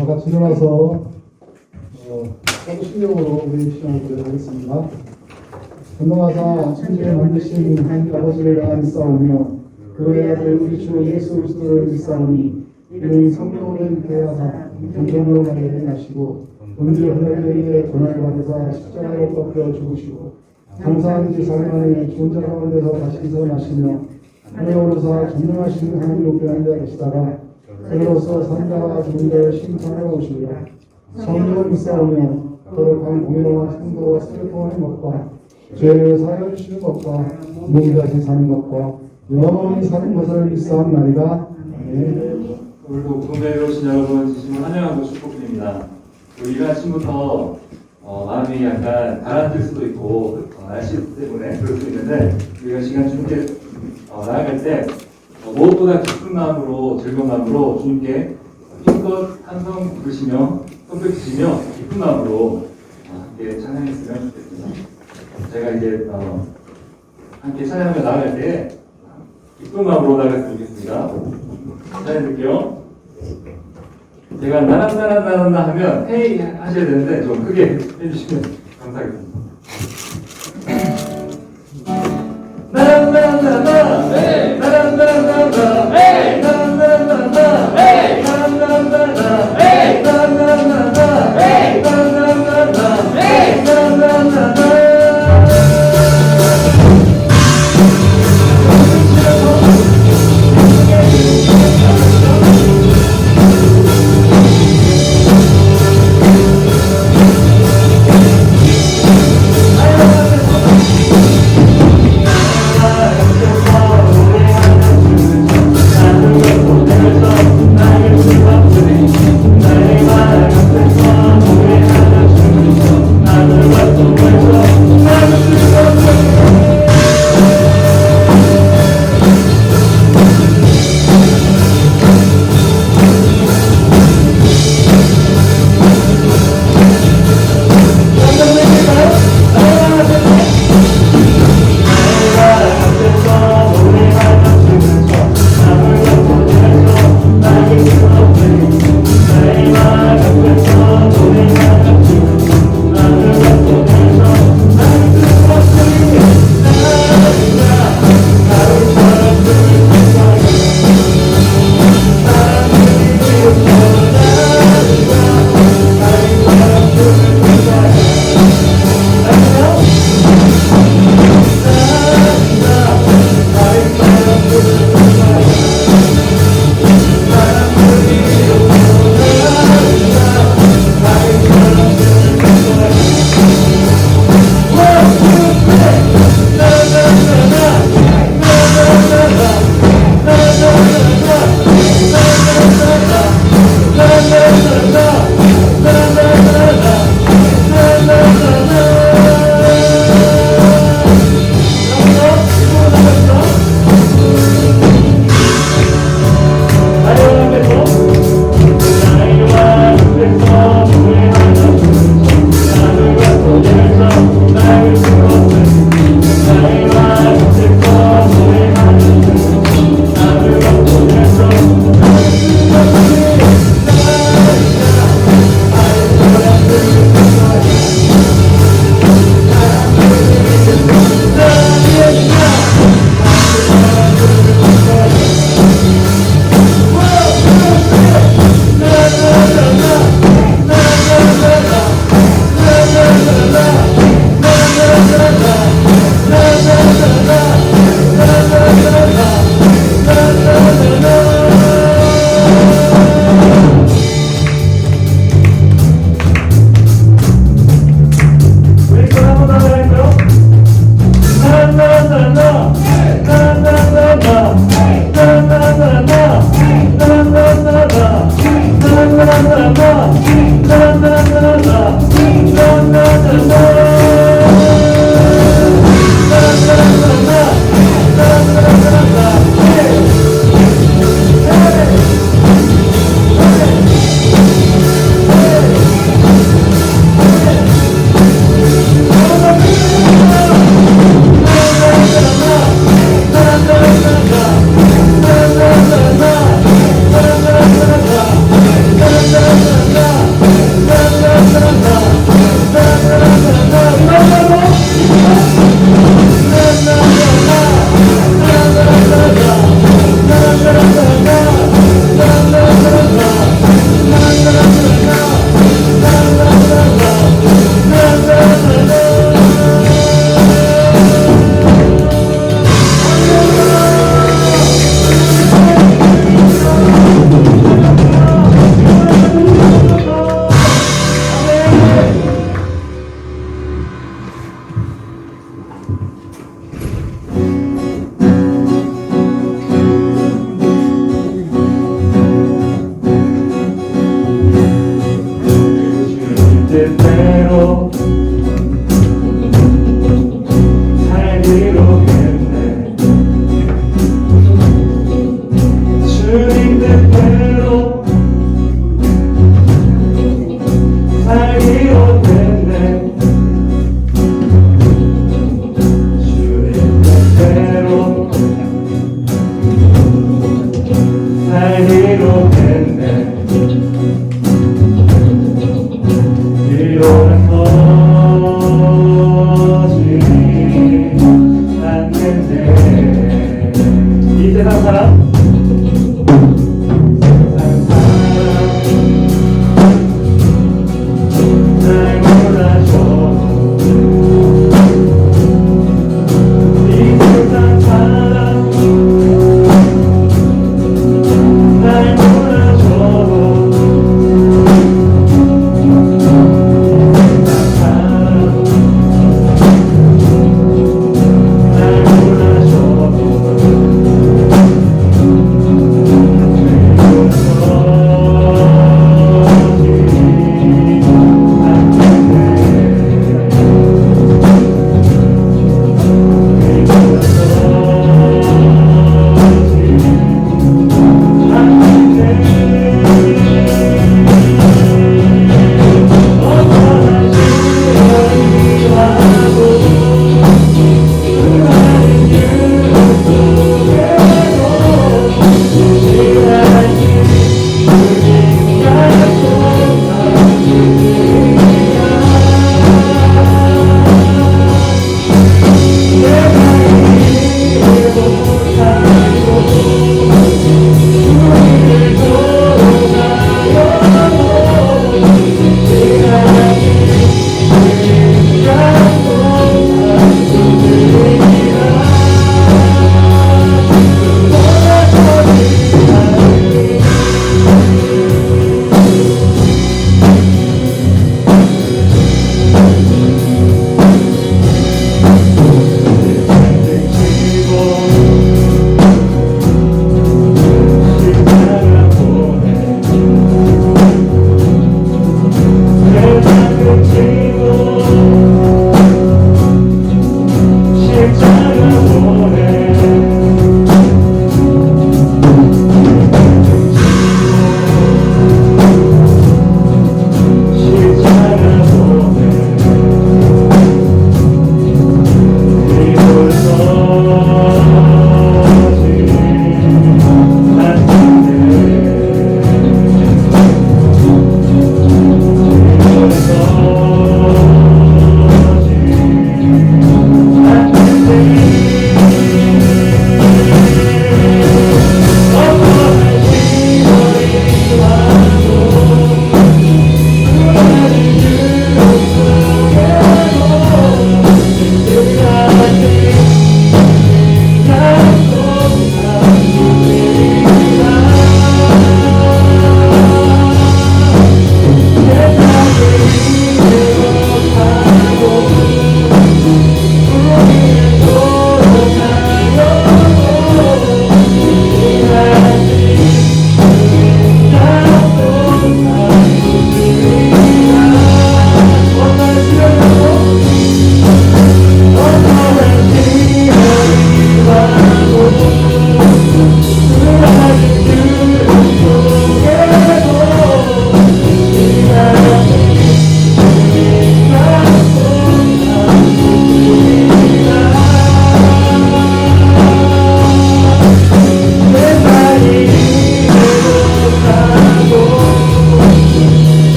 다 같이 일어나서 사도신경으로 우리 시간을 보도록 하겠습니다. 전능하사 천지를 만드신 하나님 아버지를 내가 믿사오며 그의 아들 우리 주 예수 그리스도를 믿사오니 이는 성령으로 잉태하사 성령으로 나게 하시고 본주 하나님에게 전화를 받으사 십자가로 꺾여 죽으시고 장사한 지 4년 만에 죽은 자 가운데서 다시 살아나시며 하늘에 오르사 전능하신 하나님 높이 앉아 계시다가 그로서 산자와 죽은 자를 심판하러 오시리라. 성령을 믿사오며 거룩한 공의로운 성도와 세례통하는 것과 죄를 사하여 주시는 것과 무기다시 사는 것과 영원히 사는 것을 믿사옵나이다. 아멘. 오늘도 구동자에 오신 여러분 진심으로 환영하고 축복드립니다. 이 아침부터 마음이 약간 가라앉을 수도 있고 날씨 때문에 그럴 수 있는데 우리가 시간 주님께 나아갈 때 무엇보다 기쁜 마음으로 즐거운 마음으로 주님께 힘껏 함성 부르시며 손뼉 치시며 기쁜 마음으로 함께 찬양했으면 좋겠습니다. 제가 이제 함께 찬양하며 나아갈 때 기쁜 마음으로 나아갔으면 좋겠습니다. 찬양드릴게요. 제가 나란나란나란나 하면 헤이 하셔야 되는데 좀 크게 해주시면 감사하겠습니다. 나란나란나란나 네 나란나란나란나 네 나란나란나란나 네 나란나란나란나 네 나란나란나란나 네 나란나란나란나 네 나란나란나란나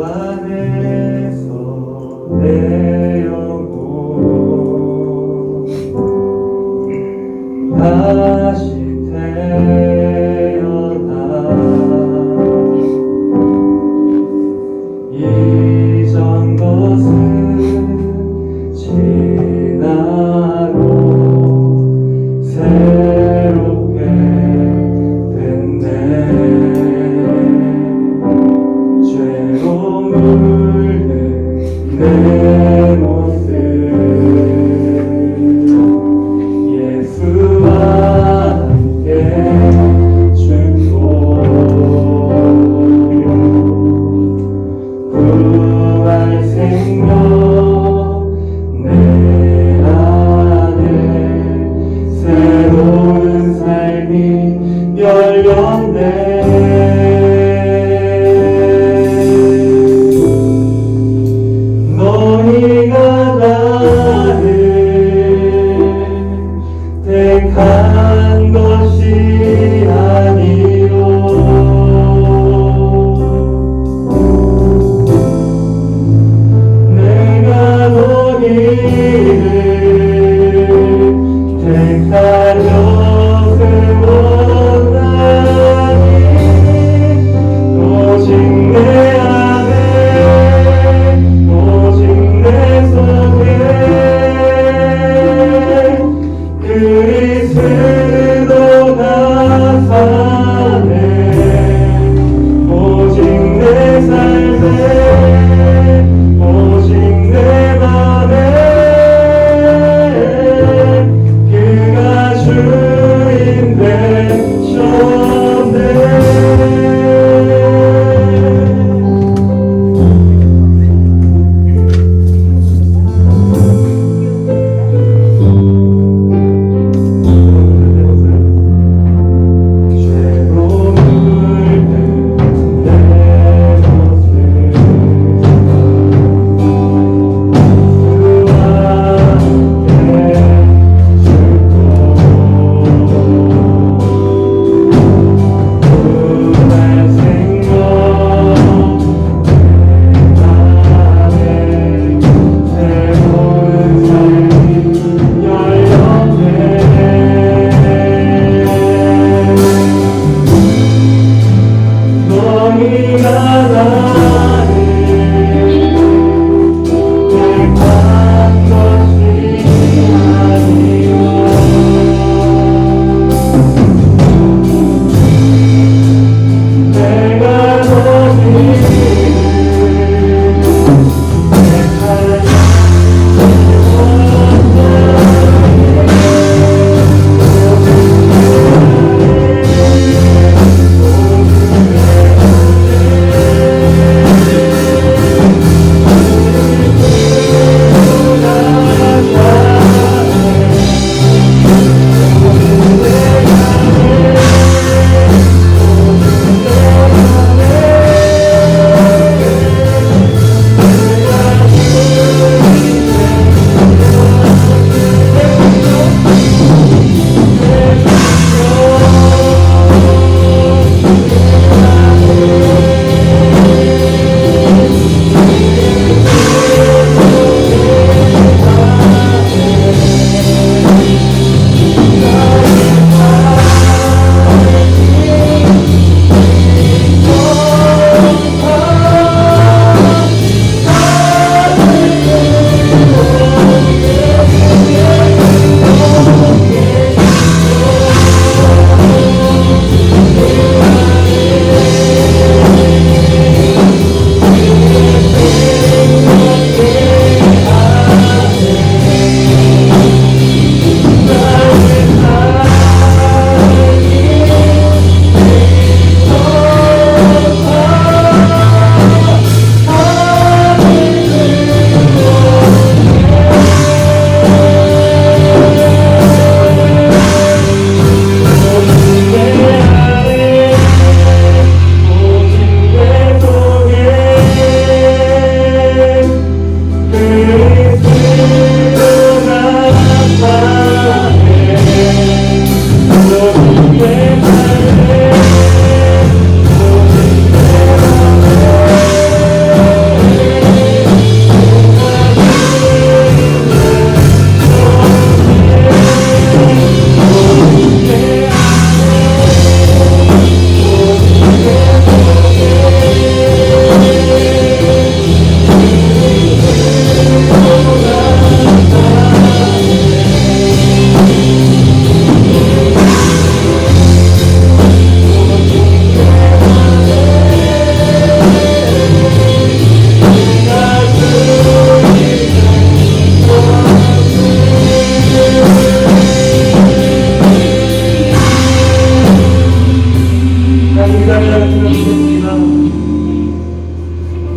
안에서 내 영혼 다시 태어나 이전 것은 지나고 새롭게 됐네. 죄로 물든 내 모습 예수와 함께 죽고 부활 생명 내 안에 새로운 삶이 열렸네. 너희가 나를 택한 것이 아니요 내가 너희를 택하려 세웠나니 오직 내 안에 오직 내 속에 그리스도가 사네. 오직 내 삶에 오직 내 맘에 그가 주인 되셨네. 죄로 물든 내 모습 그와 함께 죽고 부활 생명 내 안에 새로운 삶이 열렸네. 너희가 나를 택한 것이 아니요 내가 너희를 택하여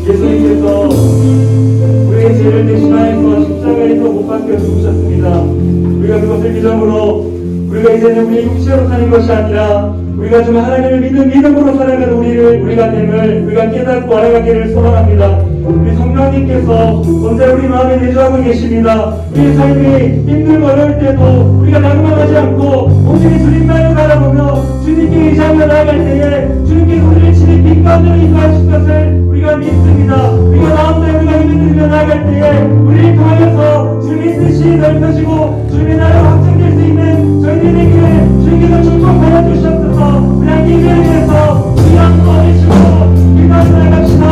예수님께서 우리의 죄를 대신하여서 십자가에서 못 박혀 죽으셨습니다. 우리가 그것을 믿음으로 우리가 이제는 우리의 육체로 사는 것이 아니라 우리가 정말 하나님을 믿는 믿음으로 살아가는 우리가 됨을 우리가 깨닫고 알아가기를 소망합니다. 우리 성령님께서 언제 우리 마음에 내주하고 계십니다. 우리 삶이 힘들고 어려울 때도 우리가 낙망하지 않고 오직 주님만을 바라보며 주님께 의지하며 나아갈 때에 주님께서 우리를 친히 빛 가운데로 인도하실 것을 우리가 믿습니다. 우리가 마음대로 우리가 힘을 들며 나아갈 때에 우리를 통하여서 주님의 뜻이 넓혀지고 주님의 나라가 확장될 수 있는 저희들에게 주님께서 축복하여 주셨소서. 우리 한 예배를 위해서 우리 한번 외치고 기도하며 나갑시다.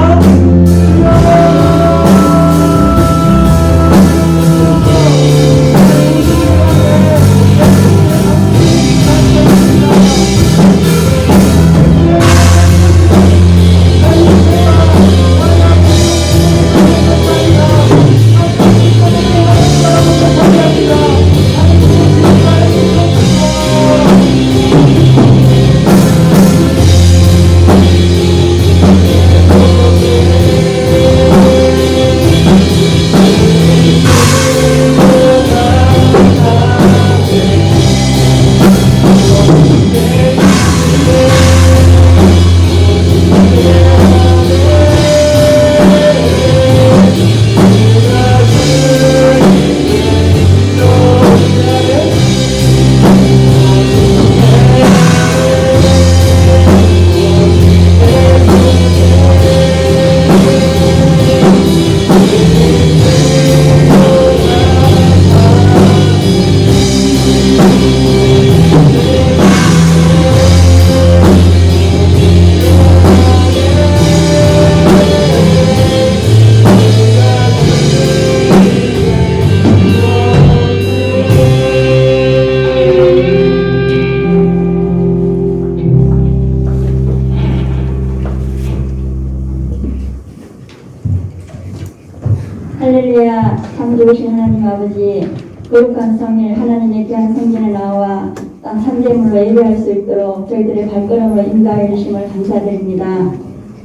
할렐루야. 참 좋으신 하나님 아버지, 거룩한 성일 하나님의 귀한 성전에 나와 땅 삼재물로 예배할 수 있도록 저희들의 발걸음으로 인도하여 주심을 감사드립니다.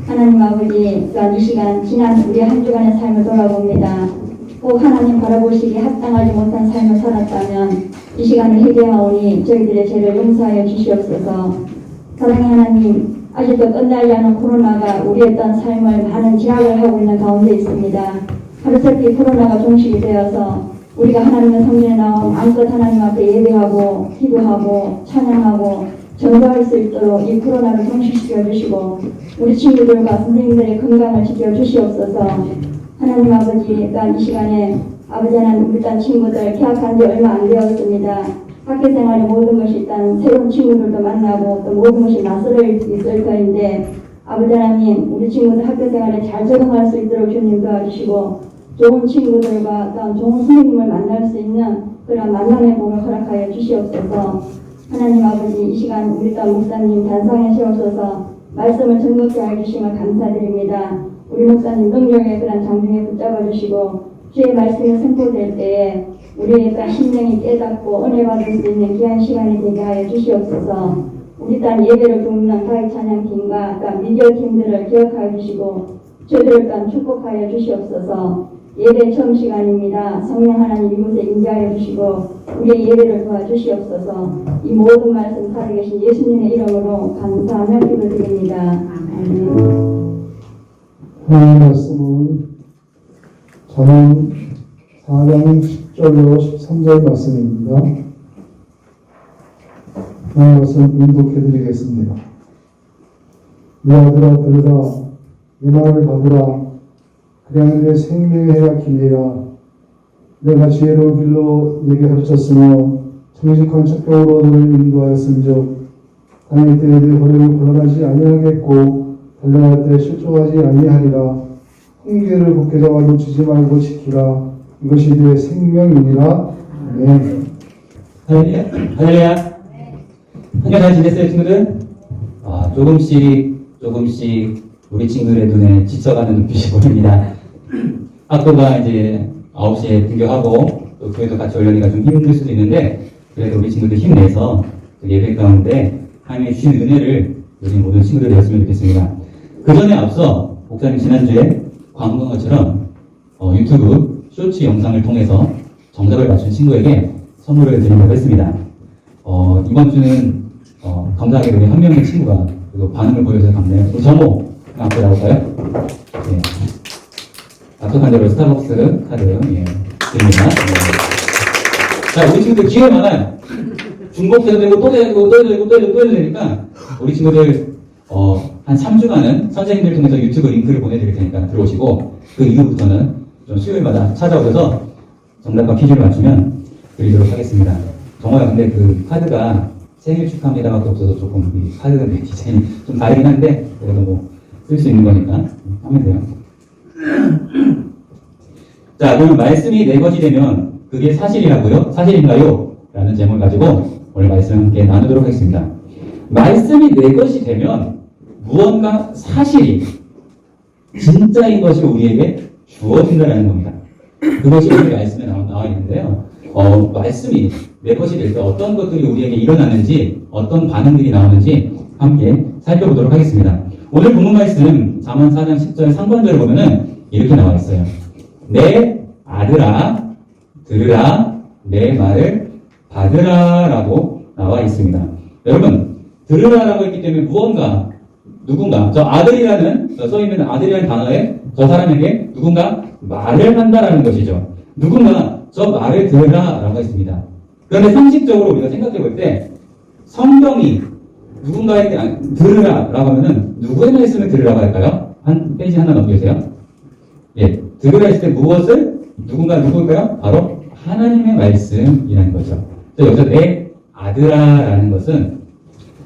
하나님 아버지, 또한 이 시간 지난 우리 한 주간의 삶을 돌아봅니다. 꼭 하나님 바라보시기에 합당하지 못한 삶을 살았다면 이 시간을 회개하오니 저희들의 죄를 용서하여 주시옵소서. 사랑의 하나님, 아직도 끝나지 않은 코로나가 우리의 어떤 삶을 많은 제약을 하고 있는 가운데 있습니다. 하루살기 코로나가 종식이 되어서 우리가 하나님의 성전에 나와 마음껏 하나님 앞에 예배하고 기도하고 찬양하고 전도할 수 있도록 이 코로나를 종식시켜 주시고 우리 친구들과 선생님들의 건강을 지켜 주시옵소서. 하나님 아버지, 또한 이 시간에 아버지 하나님 우리 딸 친구들 개학한 지 얼마 안 되었습니다. 학교 생활에 모든 것이 일단 새로운 친구들도 만나고 또 모든 것이 낯설어 있을 터인데 아버지 하나님 우리 친구들 학교 생활에 잘 적응할 수 있도록 주님 도와주시고 좋은 친구들과 또한 좋은 선생님을 만날 수 있는 그런 만남의 복을 허락하여 주시옵소서. 하나님 아버지, 이 시간 우리 딸 목사님 단상에 세우셔서 말씀을 즐겁게 해주심을 감사드립니다. 우리 목사님 능력의 그런 장중에 붙잡아 주시고 주의 말씀이 선포될 때에 우리의 그 심령이 깨닫고 은혜 받을 수 있는 귀한 시간이 되게 하여 주시옵소서. 우리 딸 예배를 돕는 가익 찬양팀과 미디어 팀들을 기억하여 주시고 저희들을 또한 축복하여 주시옵소서. 예배 처음 시간입니다. 성령 하나님 이곳에 임재하여 주시고 우리의 예배를 도와주시옵소서. 이 모든 말씀 살아계신 예수님의 이름으로 감사하며 기도드립니다. 아멘. 하나님의 말씀은 잠언 4장 10절로 13절 말씀입니다. 하나님의 말씀 인독해드리겠습니다. 내 아들아 들으라, 내 말을 받으라. 그냥 내 생명의 해가 길리라. 내가 지혜로운 길로 내게 가르쳤으며 정직한 척경으로 너를 인도하였은즉 다닐 때에 내 허리를 곤란하지 아니하겠고 달려갈 때 실족하지 아니하리라. 홍계를 굳게 잡아 놓치지 말고 지키라. 이것이 내 생명이니라. 아멘. 할렐루야. 한 달 잘 지냈어요, 친구들? 조금씩 우리 친구들의 눈에 지쳐가는 눈빛이 보입니다. 학교가 이제 9시에 등교하고 또 교회도 같이 올려니까 좀 힘들 수도 있는데 그래도 우리 친구들 힘내서 예배 가운데 하나님의 주신 은혜를 우리 모든 친구들이 했으면 좋겠습니다. 그 전에 앞서 목사님 지난주에 광고한 것처럼 유튜브 쇼츠 영상을 통해서 정답을 맞춘 친구에게 선물을 드리려고 했습니다. 이번 주는 감사하게 우리 한 명의 친구가 그리고 반응을 보여줘서 감사해요. 우리 정모 앞에 나올까요? 네. 약속한 대로 스타벅스 카드 드립니다. 자, 우리 친구들 기회 많아요. 중복해도 되고 또 되고 또 되고 또 되고 또 해도 되니까 우리 친구들 한 3주간은 선생님들 통해서 유튜브 링크를 보내드릴 테니까 들어오시고 그 이후부터는 좀 수요일마다 찾아오셔서 정답과 퀴즈를 맞추면 드리도록 하겠습니다. 정말 근데 그 카드가 생일 축하합니다밖에 없어서 조금 이 카드 디자인이 좀 다르긴 한데 그래도 뭐 쓸 수 있는 거니까 하면 돼요. 자, 그럼 말씀이 내 것이 되면 그게 사실이라고요? 사실인가요? 라는 제목을 가지고 오늘 말씀 함께 나누도록 하겠습니다. 말씀이 내 것이 되면 무언가 사실이 진짜인 것이 우리에게 주어진다는 겁니다. 그것이 오늘 말씀에 나와 있는데요. 말씀이 내 것이 될 때 어떤 것들이 우리에게 일어나는지 어떤 반응들이 나오는지 함께 살펴보도록 하겠습니다. 오늘 본문 말씀 잠언 4장 10절 상반절을 보면은 이렇게 나와 있어요. 내 아들아 들으라 내 말을 받으라 라고 나와 있습니다. 여러분 들으라라고 했기 때문에 무언가 누군가 저 아들이라는 써있는 아들이라는 단어에 저 사람에게 누군가 말을 한다라는 것이죠. 누군가 저 말을 들으라 라고 했습니다. 그런데 상식적으로 우리가 생각해 볼 때 성경이 누군가에게 들으라 라고 하면은 누구의 말씀을 들으라고 할까요? 한 페이지 하나 넘겨주세요. 예, 들으라 했을 때 무엇을? 누굴까요? 바로 하나님의 말씀이라는 거죠. 여기서 내 아들아라는 것은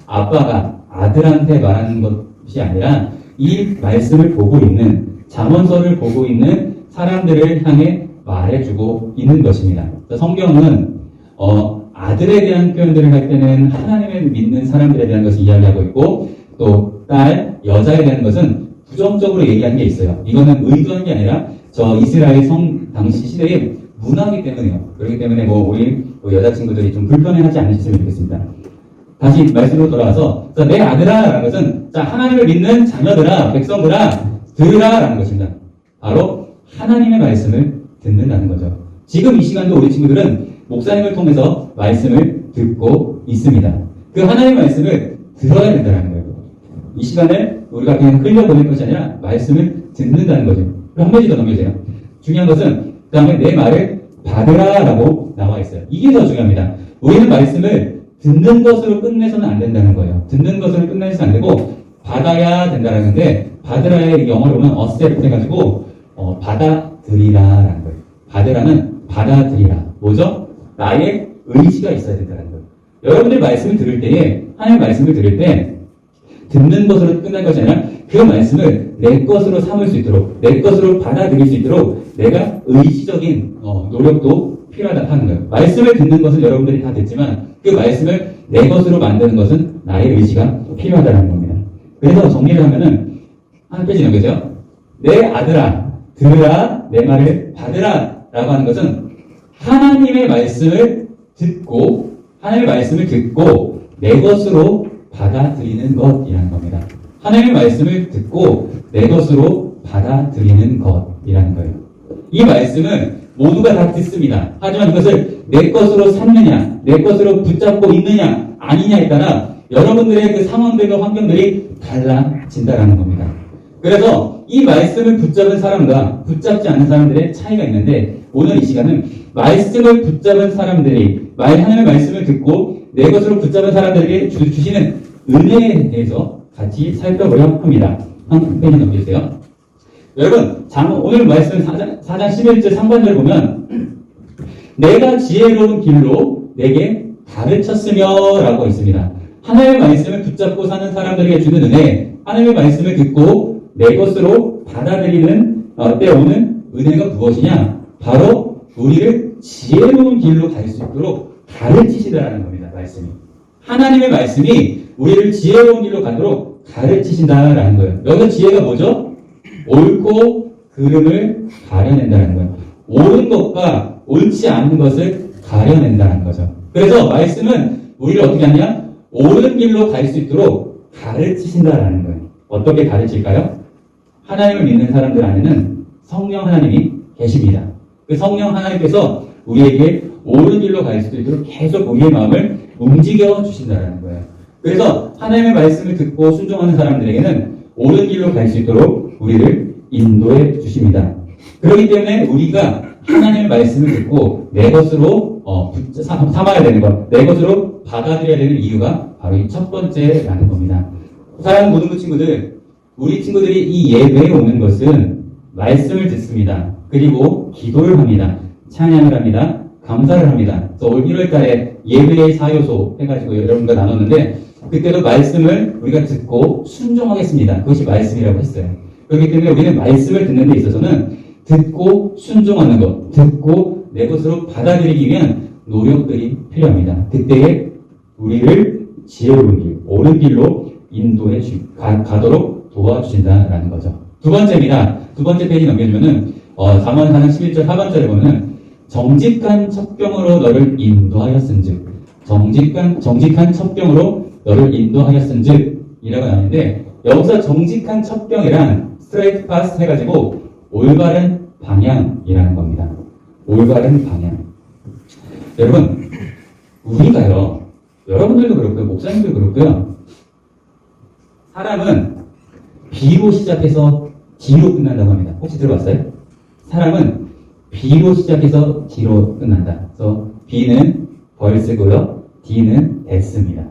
아빠가 아들한테 말하는 것이 아니라 이 말씀을 보고 있는 잠언서를 보고 있는 사람들을 향해 말해주고 있는 것입니다. 성경은 아들에 대한 표현들을 할 때는 하나님을 믿는 사람들에 대한 것을 이야기하고 있고 또 딸, 여자에 대한 것은 부정적으로 얘기하는 게 있어요. 이거는 의도한 게 아니라 저 이스라엘 당시 시대의 문화이기 때문에요. 그렇기 때문에 우리 여자친구들이 좀 불편해하지 않으셨으면 좋겠습니다. 다시 말씀으로 돌아와서 내 아들아라는 것은 하나님을 믿는 자녀들아, 백성들아 들으라라는 것입니다. 바로 하나님의 말씀을 듣는다는 거죠. 지금 이 시간도 우리 친구들은 목사님을 통해서 말씀을 듣고 있습니다. 그 하나님의 말씀을 들어야 된다는 거예요. 이 시간을 우리가 그냥 흘려보낼 것이 아니라 말씀을 듣는다는 거죠. 한 페이지 더 넘겨주세요. 중요한 것은 그 다음에 내 말을 받으라라고 나와 있어요. 이게 더 중요합니다. 우리는 말씀을 듣는 것으로 끝내서는 안 된다는 거예요. 듣는 것으로 끝내서는 안 되고 받아야 된다는데 받으라의 영어로 보면 accept 해가지고 받아들이라라는 거예요. 받으라는 받아들이라. 뭐죠? 나의 의지가 있어야 된다는 거예요. 여러분들 말씀을 들을 때에 하나님의 말씀을 들을 때 듣는 것으로 끝날 것이 아니라 그 말씀을 내 것으로 삼을 수 있도록 내 것으로 받아들일 수 있도록 내가 의지적인 노력도 필요하다 하는 거예요. 말씀을 듣는 것은 여러분들이 다 듣지만 그 말씀을 내 것으로 만드는 것은 나의 의지가 필요하다는 겁니다. 그래서 정리를 하면은 한 페이지 넘겨주세요. 내 아들아 들으라 내 말을 받으라 라고 하는 것은 하나님의 말씀을 듣고 내 것으로 받아들이는 것이라는 겁니다. 하나님의 말씀을 듣고 내 것으로 받아들이는 것이라는 거예요. 이 말씀은 모두가 다 듣습니다. 하지만 이것을 내 것으로 삼느냐, 내 것으로 붙잡고 있느냐, 아니냐에 따라 여러분들의 그 상황들과 환경들이 달라진다라는 겁니다. 그래서 이 말씀을 붙잡은 사람과 붙잡지 않는 사람들의 차이가 있는데 오늘 이 시간은 말씀을 붙잡은 사람들이 하나님의 말씀을 듣고 내 것으로 붙잡은 사람들에게 주시는 은혜에 대해서 같이 살펴보려 합니다. 한 페이지 넘겨주세요. 여러분, 오늘 말씀 4장 11절 상반절을 보면 내가 지혜로운 길로 내게 가르쳤으며 라고 있습니다. 하나님의 말씀을 붙잡고 사는 사람들에게 주는 은혜, 하나님의 말씀을 듣고 내 것으로 받아들이는 때 오는 은혜가 무엇이냐? 바로 우리를 지혜로운 길로 갈 수 있도록 가르치시다라는 겁니다. 말씀이. 하나님의 말씀이 우리를 지혜로운 길로 가도록 가르치신다라는 거예요. 여기서 지혜가 뭐죠? 옳고 그름을 가려낸다는 거예요. 옳은 것과 옳지 않은 것을 가려낸다는 거죠. 그래서 말씀은 우리를 어떻게 하냐? 옳은 길로 갈 수 있도록 가르치신다라는 거예요. 어떻게 가르칠까요? 하나님을 믿는 사람들 안에는 성령 하나님이 계십니다. 그 성령 하나님께서 우리에게 옳은 길로 갈 수 있도록 계속 우리의 마음을 움직여 주신다는 거예요. 그래서 하나님의 말씀을 듣고 순종하는 사람들에게는 옳은 길로 갈 수 있도록 우리를 인도해 주십니다. 그렇기 때문에 우리가 하나님의 말씀을 듣고 내 것으로 삼아야 되는 것, 내 것으로 받아들여야 되는 이유가 바로 이 첫 번째라는 겁니다. 사랑하는 모든 그 친구들, 우리 친구들이 이 예배에 오는 것은 말씀을 듣습니다. 그리고 기도를 합니다. 찬양을 합니다. 감사를 합니다. 그래서 올 1월 달에 예배의 4요소 해가지고 여러분과 나눴는데 그때도 말씀을 우리가 듣고 순종하겠습니다. 그것이 말씀이라고 했어요. 그렇기 때문에 우리는 말씀을 듣는 데 있어서는 듣고 순종하는 것, 듣고 내 것으로 받아들이기 위한 노력들이 필요합니다. 그때에 우리를 지혜로운 길, 옳은 길로 인도해 가도록 도와주신다라는 거죠. 두 번째입니다. 두 번째 페이지 넘겨주면은 잠언 4장 11절 하반절에 보면은 정직한 첩경으로 너를 인도하였은즉 정직한 첩경으로 너를 인도하였은즉 이라고 하는데 여기서 정직한 첩경이란 스트레이트 파스 해가지고 올바른 방향이라는 겁니다. 올바른 방향. 여러분 우리가요 여러분들도 그렇고요 목사님들도 그렇고요 사람은 B로 시작해서 D로 끝난다고 합니다. 혹시 들어봤어요? 사람은 B로 시작해서 D로 끝난다. 그래서 B는 벌스고요. D는 데스입니다.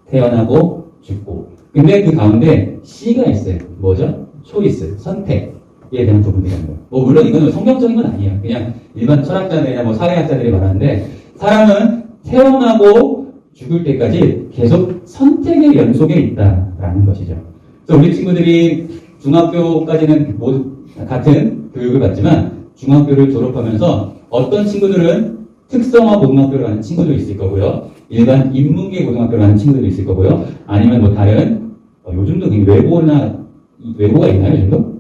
태어나고 죽고. 근데 그 가운데 C가 있어요. 뭐죠? 초이스, 선택에 대한 부분이라는 거예요. 물론 이거는 성경적인 건 아니에요. 그냥 일반 철학자들이나 사회학자들이 말하는데 사람은 태어나고 죽을 때까지 계속 선택의 연속에 있다라는 것이죠. 그래서 우리 친구들이 중학교까지는 모두 같은 교육을 받지만 중학교를 졸업하면서 어떤 친구들은 특성화 고등학교를 가는 친구도 있을 거고요. 일반 인문계 고등학교를 가는 친구도 있을 거고요. 아니면 뭐 다른 요즘도 외고가 있나요? 요즘도?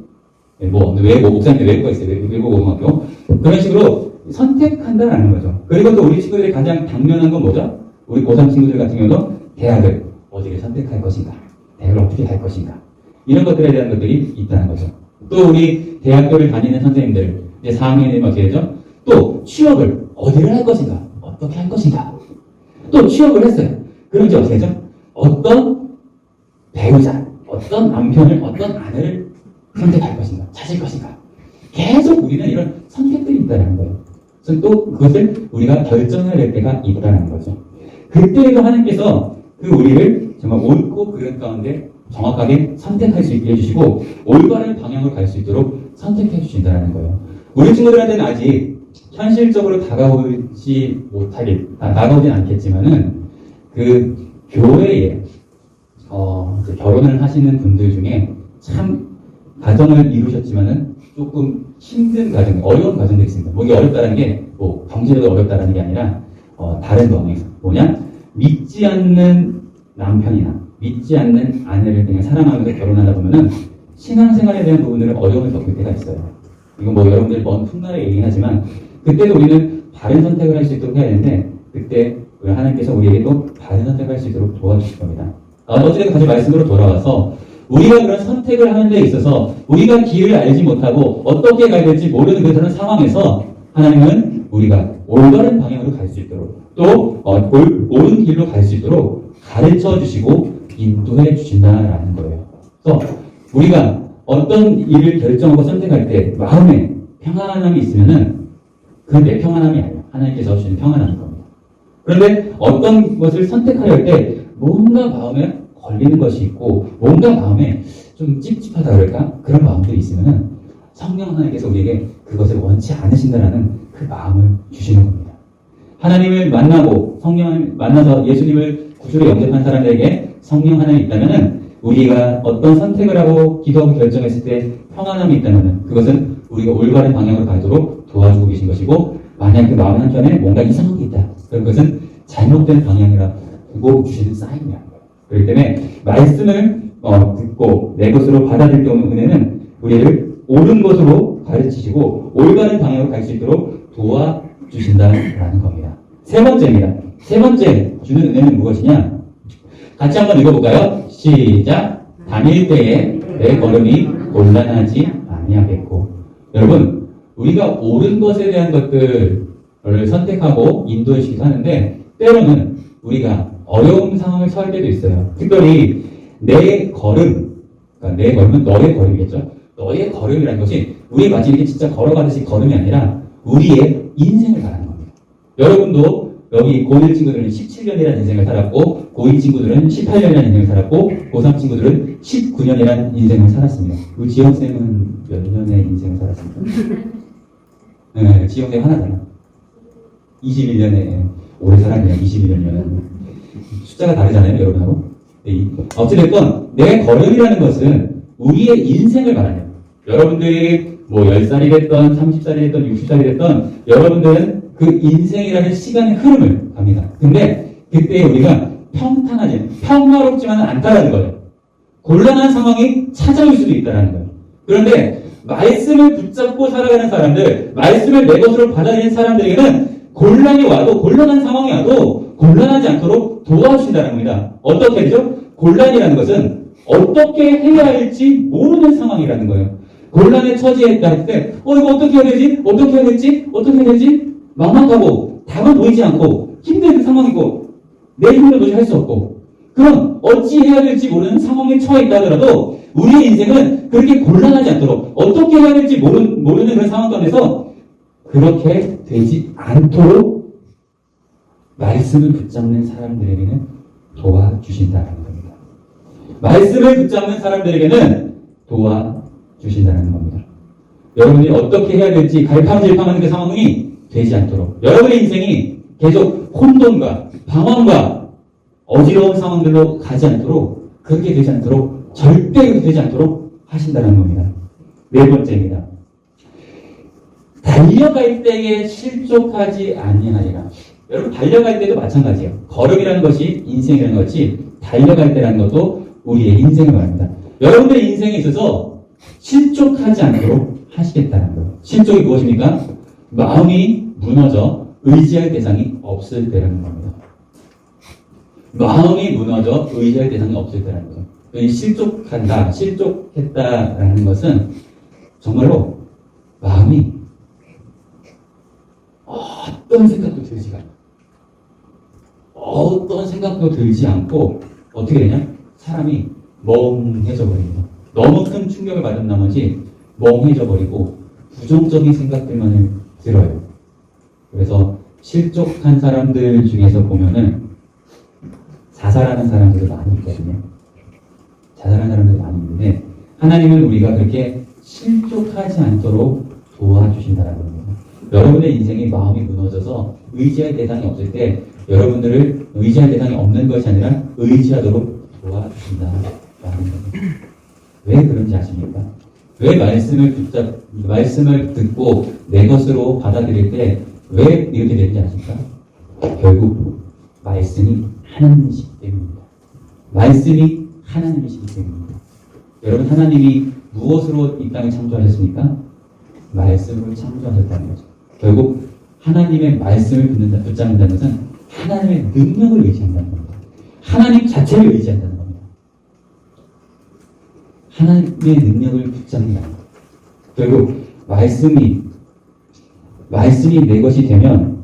네, 목사님들 외고가 있어요. 외고 고등학교. 그런 식으로 선택한다라는 거죠. 그리고 또 우리 친구들이 가장 당면한 건 뭐죠? 우리 고3 친구들 같은 경우도 대학을 어디를 선택할 것인가? 대학을 어떻게 할 것인가? 이런 것들에 대한 것들이 있다는 거죠. 또 우리 대학교를 다니는 선생님들, 이제 4학년이면 어떻게 되죠? 또 취업을 어디를 할 것인가? 어떻게 할 것인가? 또 취업을 했어요. 그럼 이제 어떻게 되죠? 어떤 배우자, 어떤 남편을, 어떤 아내를 선택할 것인가? 찾을 것인가? 계속 우리는 이런 선택들이 있다는 거예요. 그래서 또 그것을 우리가 결정해야 될 때가 있다는 거죠. 그때에도 하나님께서 그 우리를 정말 옳고 그른 가운데 정확하게 선택할 수 있게 해주시고 올바른 방향으로 갈 수 있도록 선택해 주신다는 거예요. 우리 친구들한테는 아직 현실적으로 다가오진 않겠지만은 그 교회에 결혼을 하시는 분들 중에 참 가정을 이루셨지만은 조금 힘든 가정, 어려운 가정도 있습니다. 이게 어렵다는 게 경제적으로 어렵다는 게 아니라 다른 경우에서 믿지 않는 남편이나 믿지 않는 아내를 그냥 사랑하면서 결혼하다 보면은 신앙생활에 대한 부분들은 어려움을 겪을 때가 있어요. 이건 여러분들 먼 훗날의 얘기긴 하지만 그때도 우리는 바른 선택을 할 수 있도록 해야 되는데 그때 하나님께서 우리에게 또 바른 선택을 할 수 있도록 도와주실 겁니다. 어쨌든 다시 말씀으로 돌아와서 우리가 그런 선택을 하는 데 있어서 우리가 길을 알지 못하고 어떻게 가야 될지 모르는 그런 상황에서 하나님은 우리가 올바른 방향으로 갈 수 있도록 또 옳은 길로 갈 수 있도록 가르쳐 주시고 인도해 주신다라는 거예요. 그래서 우리가 어떤 일을 결정하고 선택할 때 마음에 평안함이 있으면은 그 내 평안함이 아니에요. 하나님께서 주시는 평안함인 겁니다. 그런데 어떤 것을 선택하려 할 때 뭔가 마음에 걸리는 것이 있고 뭔가 마음에 좀 찝찝하다 그럴까? 그런 마음들이 있으면은 성령 하나님께서 우리에게 그것을 원치 않으신다라는 그 마음을 주시는 겁니다. 하나님을 만나고 성령을 만나서 예수님을 구주로 영접한 사람들에게 성령 하나님이 있다면은 우리가 어떤 선택을 하고 기도하고 결정했을 때 평안함이 있다면은 그것은 우리가 올바른 방향으로 가도록 도와주고 계신 것이고 만약 그 마음 한켠에 뭔가 이상한 게 있다. 그런 것은 잘못된 방향이라 두고 주시는 사인이라는 거예요. 그렇기 때문에 말씀을 듣고 내 것으로 받아들일 경우 은혜는 우리를 옳은 것으로 가르치시고 올바른 방향으로 갈 수 있도록 도와주신다라는 겁니다. 세 번째입니다. 세 번째 주는 은혜는 무엇이냐? 같이 한번 읽어볼까요? 시작. 다닐 때에 내 걸음이 곤란하지 아니하겠고. 여러분, 우리가 옳은 것에 대한 것들을 선택하고 인도해주기도 하는데, 때로는 우리가 어려운 상황을 처할 때도 있어요. 특별히 내 걸음, 그러니까 내 걸음은 너의 걸음이겠죠. 너의 걸음이라는 것이 우리 마치 이렇게 진짜 걸어가듯이 걸음이 아니라 우리의 인생을 말하는 겁니다. 여러분도 여기 고1 친구들은 17년이라는 인생을 살았고, 고2 친구들은 18년이라는 인생을 살았고, 고3 친구들은 19년이라는 인생을 살았습니다. 우리 지영쌤은 몇 년의 인생을 살았습니까? 네, 지영쌤 하나잖아. 21년에 오래 살았네요. 21년이면. 숫자가 다르잖아요, 여러분하고. 네, 어찌됐건 내 걸음이라는 것은 우리의 인생을 말하는, 여러분들이 뭐 10살이 됐던 30살이 됐던 60살이 됐던 여러분들은 그 인생이라는 시간의 흐름을 갑니다. 근데 그때 우리가 평화롭지만은 않다라는 거예요. 곤란한 상황이 찾아올 수도 있다는 거예요. 그런데 말씀을 붙잡고 살아가는 사람들, 말씀을 내 것으로 받아들이는 사람들에게는 곤란이 와도, 곤란한 상황이 와도 곤란하지 않도록 도와주신다는 겁니다. 어떻게 되죠? 곤란이라는 것은 어떻게 해야 할지 모르는 상황이라는 거예요. 곤란에 처지에 있다 때, 이거 어떻게 해야 되지? 어떻게 해야 되지? 어떻게 해야 되지? 막막하고, 답은 보이지 않고, 힘든 그 상황이고, 내 힘으로 도저히 할 수 없고, 그럼 어찌 해야 될지 모르는 상황에 처해 있다 하더라도, 우리의 인생은 그렇게 곤란하지 않도록, 어떻게 해야 될지 모르는 그런 상황 가운데서, 그렇게 되지 않도록, 말씀을 붙잡는 사람들에게는 도와주신다는 겁니다. 말씀을 붙잡는 사람들에게는 도와주신다는 겁니다. 여러분이 어떻게 해야 될지 갈팡질팡하는 그 상황이 되지 않도록, 여러분의 인생이 계속 혼돈과 방황과 어지러운 상황들로 가지 않도록, 그렇게 되지 않도록, 절대 되지 않도록 하신다는 겁니다. 네 번째입니다. 달려갈 때에 실족하지 아니하리라. 여러분, 달려갈 때도 마찬가지예요. 걸음이라는 것이 인생이라는 것이, 달려갈 때라는 것도 우리의 인생을 말합니다. 여러분들의 인생에 있어서 실족하지 않도록 하시겠다는 거예요. 실족이 무엇입니까? 마음이 무너져 의지할 대상이 없을 때라는 겁니다. 마음이 무너져 의지할 대상이 없을 때라는 거예요. 실족한다, 실족했다라는 것은 정말로 마음이 어떤 생각도 들지가 않아요. 어떤 생각도 들지 않고 어떻게 되냐? 사람이 멍해져 버립니다. 너무 큰 충격을 받은 나머지 멍해져 버리고 부정적인 생각들만 들어요. 그래서 실족한 사람들 중에서 보면은 자살하는 사람들도 많이 있거든요. 자살하는 사람들이 많이 있는데, 하나님은 우리가 그렇게 실족하지 않도록 도와주신다는 겁니다. 여러분의 인생이 마음이 무너져서 의지할 대상이 없을 때, 여러분들을 의지할 대상이 없는 것이 아니라 의지하도록 도와주신다는 겁니다. 왜 그런지 아십니까? 왜 말씀을 듣고 내 것으로 받아들일 때 왜 이렇게 되는지 아십니까? 결국 말씀이 하나님이시기 때문입니다. 말씀이 하나님이시기 때문입니다. 여러분, 하나님이 무엇으로 이 땅을 창조하셨습니까? 말씀으로 창조하셨다는 거죠. 결국 하나님의 말씀을 붙잡는다는 것은 하나님의 능력을 의지한다는 겁니다. 하나님 자체를 의지한다는 겁니다. 하나님의 능력을 붙잡는다는 겁니다. 결국 말씀이 내 것이 되면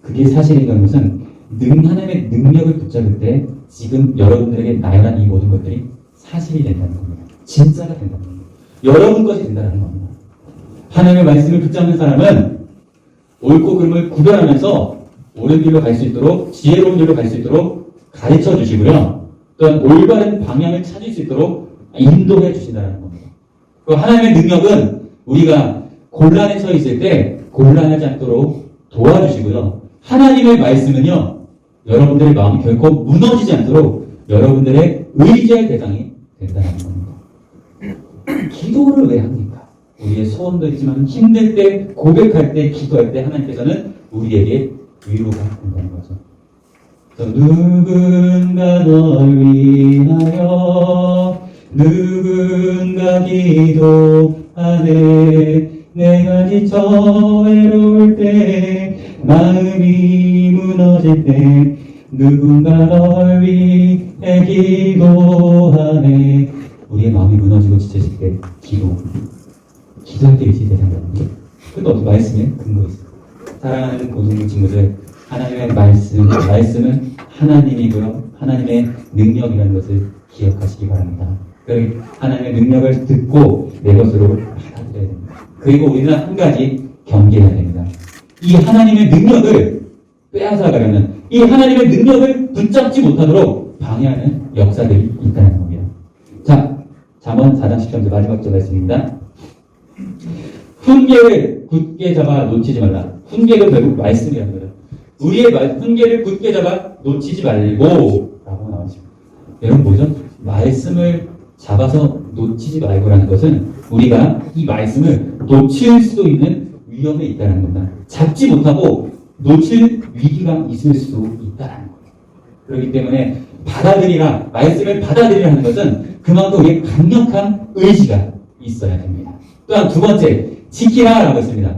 그게 사실이라는 것은 하나님의 능력을 붙잡을 때 지금 여러분들에게 나열한 이 모든 것들이 사실이 된다는 겁니다. 진짜가 된다는 겁니다. 여러분 것이 된다는 겁니다. 하나님의 말씀을 붙잡는 사람은 옳고 그름을 구별하면서 옳은 길로 갈 수 있도록, 지혜로운 길로 갈 수 있도록 가르쳐 주시고요. 또한 올바른 방향을 찾을 수 있도록 인도해 주신다는 겁니다. 그 하나님의 능력은 우리가 곤란에 처해 있을 때 곤란하지 않도록 도와주시고요. 하나님의 말씀은요, 여러분들의 마음이 결코 무너지지 않도록 여러분들의 의지할 대상이 된다는 겁니다. 기도를 왜 합니까? 우리의 소원도 있지만 힘들 때, 고백할 때, 기도할 때 하나님께서는 우리에게 위로가 된다는 거죠. 누군가 널 위하여 누군가 기도하네. 내가 지쳐 외로울 때, 마음이 무너질 때, 누군가 널 위해 기도하네. 우리의 마음이 무너지고 지쳐질 때 기도. 기도할 때 의지 대상이거든요. 그것도 어떤 말씀에 근거 있어요. 사랑하는 고등부 친구들, 하나님의 말씀은 하나님이고요. 하나님의 능력이라는 것을 기억하시기 바랍니다. 그리고 하나님의 능력을 듣고 내 것으로 받아들여야 됩니다. 그리고 우리는 한 가지 경계해야 됩니다. 이 하나님의 능력을 빼앗아가려면 이 하나님의 능력을 붙잡지 못하도록 방해하는 역사들이 있다는 겁니다. 자, 잠언 4장 10절 마지막 절 말씀입니다. 훈계를 굳게 잡아 놓치지 말라. 훈계도 결국 말씀이라는 거죠. 우리의 훈계를 굳게 잡아 놓치지 말고 라고 나오죠. 여러분 뭐죠? 말씀을 잡아서 놓치지 말고라는 것은 우리가 이 말씀을 놓칠 수도 있는 위험에 있다는 겁니다. 잡지 못하고 놓칠 위기가 있을 수 있다는 거예요. 그렇기 때문에 말씀을 받아들이라 하는 것은 그만큼 우리의 강력한 의지가 있어야 됩니다. 또한 두 번째, 지키라 라고 했습니다.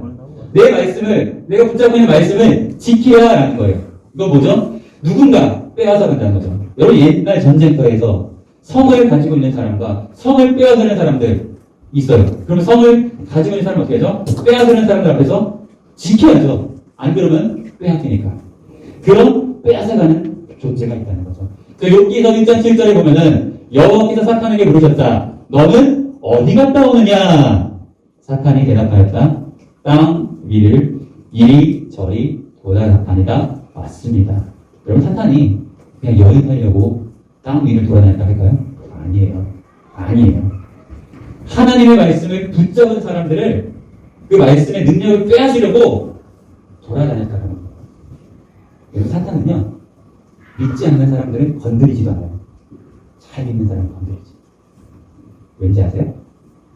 내가 붙잡고 있는 말씀을 지키라 라는 거예요. 이거 뭐죠? 누군가 빼앗아 간다는 거죠. 여러분 옛날 전쟁터에서 성을 가지고 있는 사람과 성을 빼앗아는 사람들 있어요. 그러면 성을 가지고 있는 사람은 어떻게 하죠? 빼앗아는 사람들 앞에서 지켜야죠. 안 그러면 빼앗기니까. 그런 빼앗아가는 존재가 있다는 거죠. 욥기서 1장 7절에 보면은 여호와께서 사탄에게 물으셨다. 너는 어디 갔다 오느냐? 사탄이 대답하였다. 땅 위를 이리저리 돌아다니다 왔습니다. 그럼 사탄이 그냥 여행하려고 땅 위를 돌아다녔다 할까요? 아니에요. 하나님의 말씀을 붙잡은 사람들을 그 말씀의 능력을 빼앗으려고 돌아다녔다는 겁니다. 여러분 사탄은요, 믿지 않는 사람들은 건드리지도 않아요. 잘 믿는 사람은 건드리지. 왠지 아세요?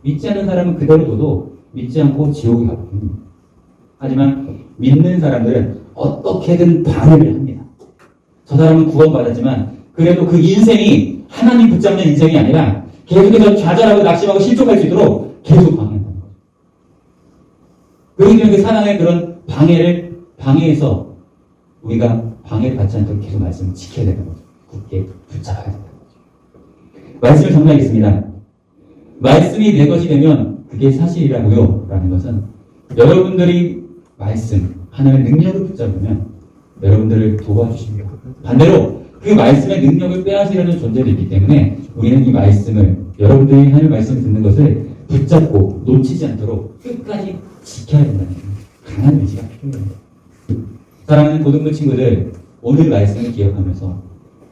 믿지 않는 사람은 그대로 둬도 믿지 않고 지옥에 가거든요. 하지만 믿는 사람들은 어떻게든 방해를 합니다. 저 사람은 구원받았지만 그래도 그 인생이 하나님 붙잡는 인생이 아니라 계속해서 좌절하고 낙심하고 실족할 수 있도록 계속 방해한다는 거죠. 그렇기 때문에 그 사단의 그런 방해에서 우리가 방해를 받지 않도록 계속 말씀을 지켜야 되는 거죠. 굳게 붙잡아야 된다는 거죠. 말씀을 정리하겠습니다. 말씀이 내 것이 되면 그게 사실이라고요 라는 것은 여러분들이 하나님의 능력을 붙잡으면 여러분들을 도와주십니다. 반대로 그 말씀의 능력을 빼앗으려는 존재도 있기 때문에 우리는 이 말씀을, 여러분들이 하나님의 말씀을 듣는 것을 붙잡고 놓치지 않도록 끝까지 지켜야 된다는 강한 의지가 필요합니다. 사랑하는 고등부 친구들, 오늘 말씀을 기억하면서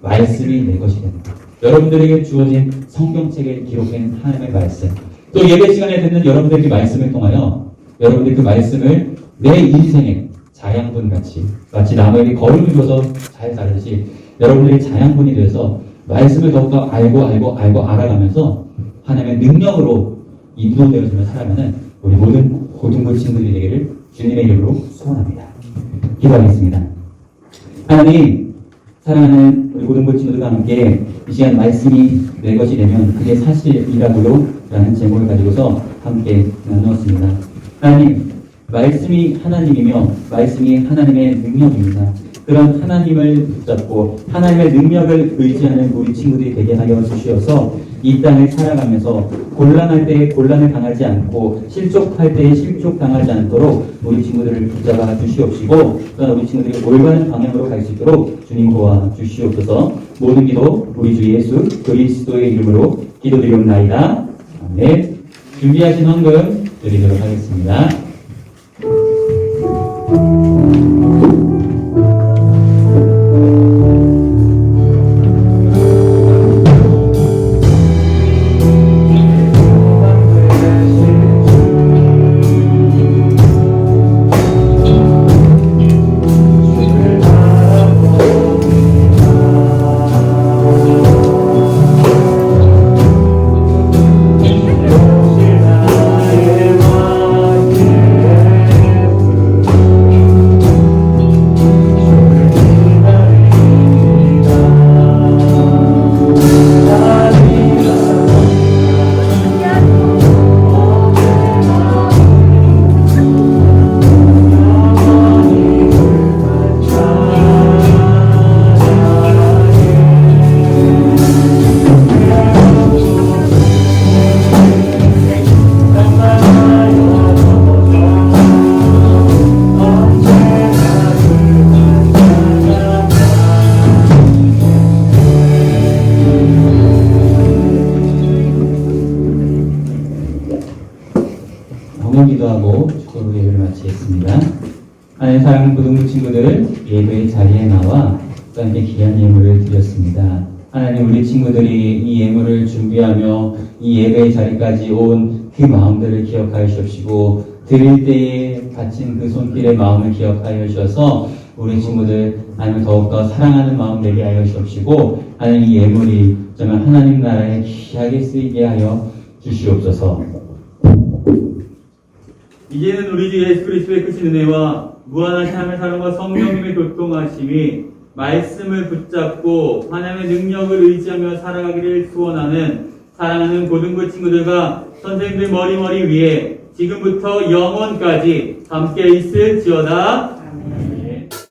말씀이 내 것이 된다. 여러분들에게 주어진 성경책에 기록된 하나님의 말씀, 또 예배 시간에 듣는 여러분들의 말씀을 통하여 여러분들이 그 말씀을 내 인생의 자양분같이 마치 나무에게 거름을 줘서 잘 자르듯이 여러분들이 자양분이 되어서 말씀을 더욱더 알고 알아가면서 하나님의 능력으로 인도되어지며 살아가는 우리 모든 고등부 친구들이 되기를 주님의 이름으로 소원합니다. 기도하겠습니다. 하나님, 사랑하는 우리 고등부 친구들과 함께 이 시간 말씀이 내 것이 되면 그게 사실이라고요 라는 제목을 가지고서 함께 나누었습니다. 하나님, 말씀이 하나님이며 말씀이 하나님의 능력입니다. 그런 하나님을 붙잡고 하나님의 능력을 의지하는 우리 친구들이 되게 하여 주시어서 이 땅을 살아가면서 곤란할 때에 곤란을 당하지 않고 실족할 때에 실족당하지 않도록 우리 친구들을 붙잡아 주시옵시고 또한 우리 친구들이 올바른 방향으로 갈 수 있도록 주님 도와주시옵소서. 모든 기도 우리 주 예수 그리스도의 이름으로 기도드리옵나이다. 아멘. 준비하신 헌금 드리도록 하겠습니다. 나누어 기도하고 축복으로 예배를 마치겠습니다. 하나님 사랑하는 고등부 친구들, 예배의 자리에 나와 또 함께 귀한 예물을 드렸습니다. 하나님, 우리 친구들이 이 예물을 준비하며 이 예배의 자리까지 온 그 마음들을 기억하여 주시고, 드릴 때에 바친 그 손길의 마음을 기억하여 주셔서 우리 친구들 하나님을 더욱더 사랑하는 마음 되게 하여 주시고, 하나님 이 예물이 정말 하나님 나라에 귀하게 쓰이게 하여 주시옵소서. 이제는 우리 주 예수 그리스도의 크신 은혜와 무한하신 하나님의 사랑과 성령님의 교통하심이 말씀을 붙잡고 하나님의 능력을 의지하며 살아가기를 소원하는 사랑하는 고등부 친구들과 선생님들 머리 위에 지금부터 영원까지 함께 있을지어다.